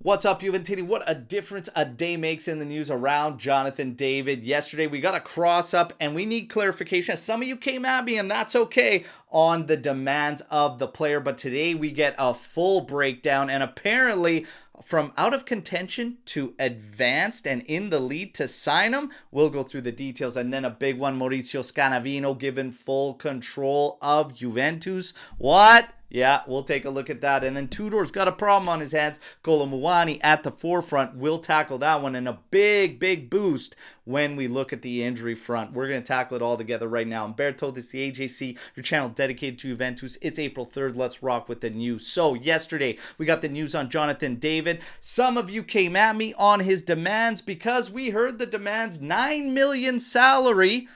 What's up, Juventini? What a difference a day makes in the news around Jonathan David. Yesterday, we got a cross-up, and we need clarification. Some of you came at me, and that's okay, on the demands of the player. But today, we get a full breakdown, and apparently, from out of contention to advanced and in the lead to sign him, we'll go through the details. And then a big one, Maurizio Scanavino given full control of Juventus. What? Yeah, we'll take a look at that. And then Tudor's got a problem on his hands. Kolomuani at the forefront. We'll tackle that one. And a big boost when we look at the injury front. We're going to tackle it all together right now. Berto, this is the AJC, your channel dedicated to Juventus. It's April 3rd. Let's rock with the news. So yesterday, we got the news on Jonathan David. Some of you came at me on his demands because we heard the demands, 9 million salary.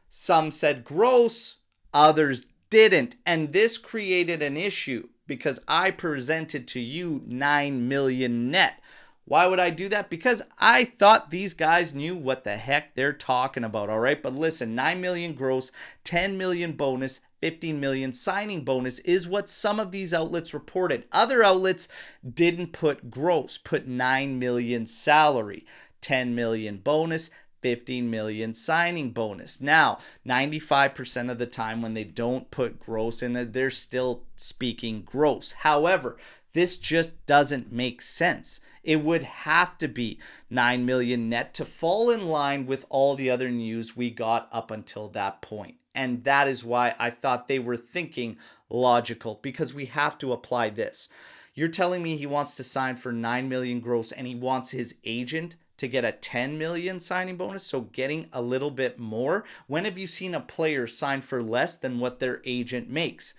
Some said gross, others didn't, and this created an issue because I presented to you 9 million net. Why would I do that? Because I thought these guys knew what the heck they're talking about, all right? But listen, 9 million gross, 10 million bonus, 15 million signing bonus is what some of these outlets reported. Other outlets didn't put gross, put 9 million salary, 10 million bonus, 15 million signing bonus. Now, 95% of the time when they don't put gross in there, they're still speaking gross. However, this just doesn't make sense. It would have to be 9 million net to fall in line with all the other news we got up until that point. And that is why I thought they were thinking logical, because we have to apply this. You're telling me he wants to sign for 9 million gross and he wants his agent to get a 10 million signing bonus, so getting a little bit more. When have you seen a player sign for less than what their agent makes?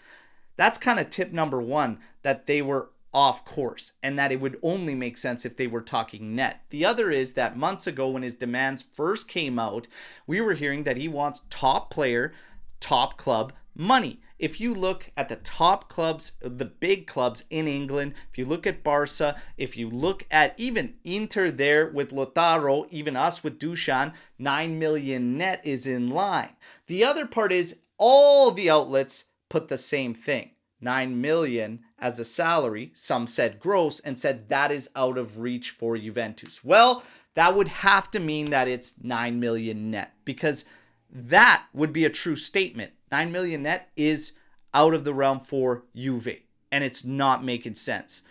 That's kind of tip number one, that they were off course and that it would only make sense if they were talking net. The other is that months ago when his demands first came out, we were hearing that he wants top player, top club money. If you look at the top clubs, the big clubs in England, if you look at Barca, if you look at even Inter there with Lautaro, even us with Dusan, 9 million net is in line. The other part is all the outlets put the same thing. 9 million as a salary. Some said gross and said that is out of reach for Juventus. Well, that would have to mean that it's 9 million net, because that would be a true statement. 9 million net is out of the realm for Juve, and it's not making sense.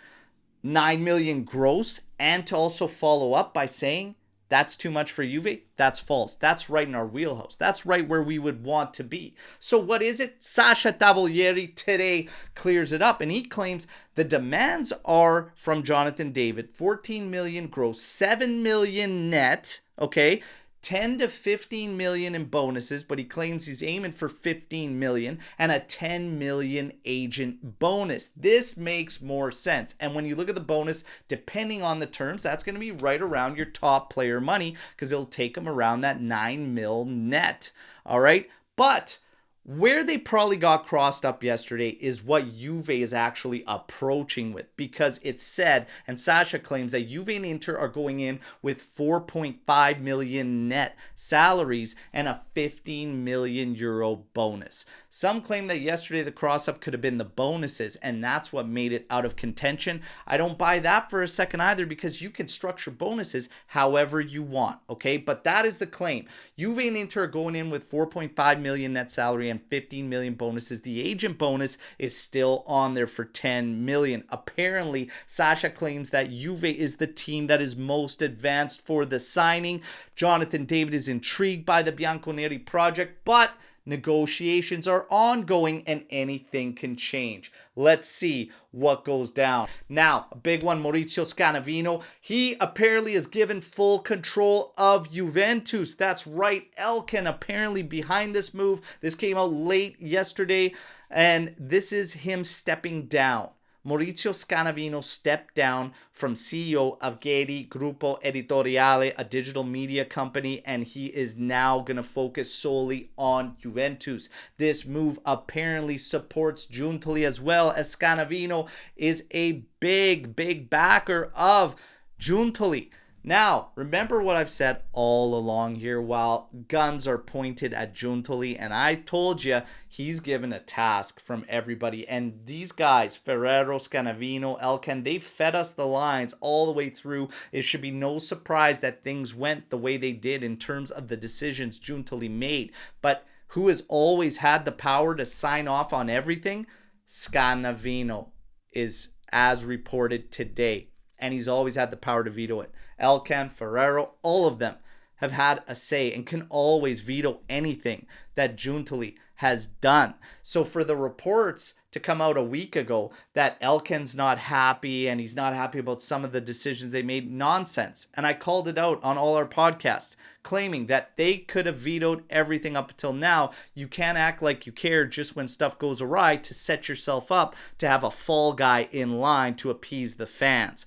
9 million gross, and to also follow up by saying that's too much for Juve, that's false. That's right in our wheelhouse. That's right where we would want to be. So what is it? Sasha Tavolieri today clears it up, and he claims the demands are from Jonathan David, 14 million gross, 7 million net, okay? 10 to 15 million in bonuses, but he claims he's aiming for 15 million and a 10 million agent bonus. This makes more sense. And when you look at the bonus, depending on the terms, that's going to be right around your top player money, because it'll take him around that 9 mil net. All right. But where they probably got crossed up yesterday is what Juve is actually approaching with, because it said, and Sasha claims, that Juve and Inter are going in with 4.5 million net salaries and a 15 million euro bonus. Some claim that yesterday the cross-up could have been the bonuses, and that's what made it out of contention. I don't buy that for a second either, because you can structure bonuses however you want, okay? But that is the claim. Juve and Inter are going in with 4.5 million net salary and 15 million bonuses. The agent bonus is still on there for 10 million. Apparently, Sasha claims that Juve is the team that is most advanced for the signing. Jonathan David is intrigued by the Bianconeri project, but negotiations are ongoing and anything can change. Let's see what goes down. Now, a big one, Maurizio Scanavino. He apparently is given full control of Juventus. That's right, Elkan apparently behind this move. This came out late yesterday, and this is him stepping down. Maurizio Scanavino stepped down from CEO of Gedi Gruppo Editoriale, a digital media company, and he is now going to focus solely on Juventus. This move apparently supports Giuntoli as well, as Scanavino is a big backer of Giuntoli. Now, remember what I've said all along here while guns are pointed at Giuntoli, and I told you he's given a task from everybody. And these guys, Ferrero, Scanavino, Elkan, they've fed us the lines all the way through. It should be no surprise that things went the way they did in terms of the decisions Giuntoli made. But who has always had the power to sign off on everything? Scanavino is as reported today. And he's always had the power to veto it. Elkan, Ferrero, all of them have had a say and can always veto anything that Giuntoli has done. So for the reports to come out a week ago that Elkan's not happy and he's not happy about some of the decisions they made, nonsense. And I called it out on all our podcasts, claiming that they could have vetoed everything up until now. You can't act like you care just when stuff goes awry to set yourself up to have a fall guy in line to appease the fans.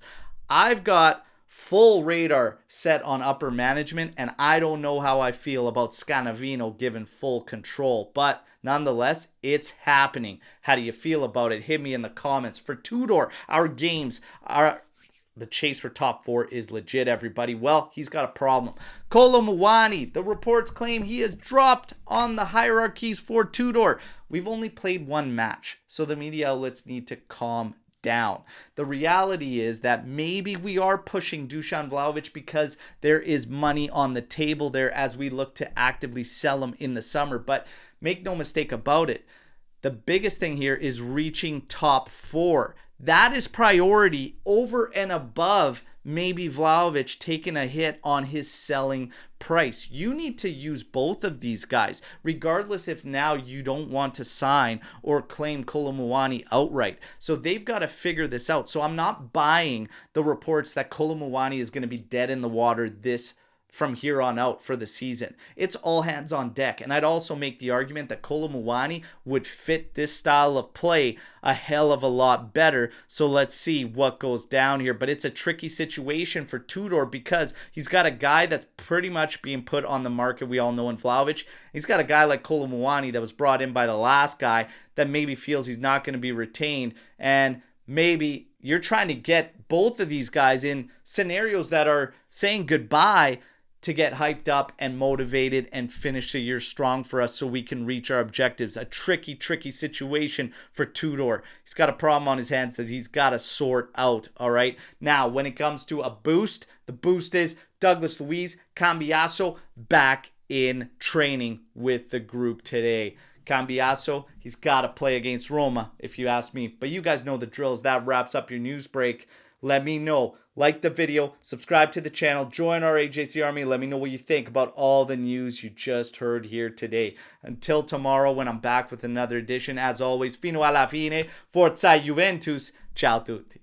I've got full radar set on upper management, and I don't know how I feel about Scanavino given full control. But nonetheless, it's happening. How do you feel about it? Hit me in the comments. For Tudor, our games are... The chase for top 4 is legit, everybody. Well, he's got a problem. Kolo Muani, the reports claim he has dropped on the hierarchies for Tudor. We've only played one match, so the media outlets need to calm down. The reality is that maybe we are pushing Dusan Vlahovic because there is money on the table there as we look to actively sell him in the summer. But make no mistake about it, the biggest thing here is reaching top 4. That is priority over and above maybe Vlahovic taking a hit on his selling price. You need to use both of these guys, regardless if now you don't want to sign or claim Kolo Muani outright. So they've got to figure this out. So I'm not buying the reports that Kolo Muani is going to be dead in the water from here on out for the season. It's all hands on deck. And I'd also make the argument that Kolo Muani would fit this style of play a hell of a lot better. So let's see what goes down here. But it's a tricky situation for Tudor because he's got a guy that's pretty much being put on the market, we all know, in Vlahovic. He's got a guy like Kolo Muani that was brought in by the last guy that maybe feels he's not going to be retained. And maybe you're trying to get both of these guys in scenarios that are saying goodbye to get hyped up and motivated and finish the year strong for us so we can reach our objectives. A tricky, tricky situation for Tudor. He's got a problem on his hands that he's got to sort out, all right? Now, when it comes to a boost, the boost is Douglas Luiz, Cambiaso back in training with the group today. Cambiaso, he's got to play against Roma, if you ask me. But you guys know the drills. That wraps up your news break. Let me know. Like the video, subscribe to the channel, join our AJC Army. Let me know what you think about all the news you just heard here today. Until tomorrow when I'm back with another edition, as always, fino alla fine, forza Juventus, ciao tutti.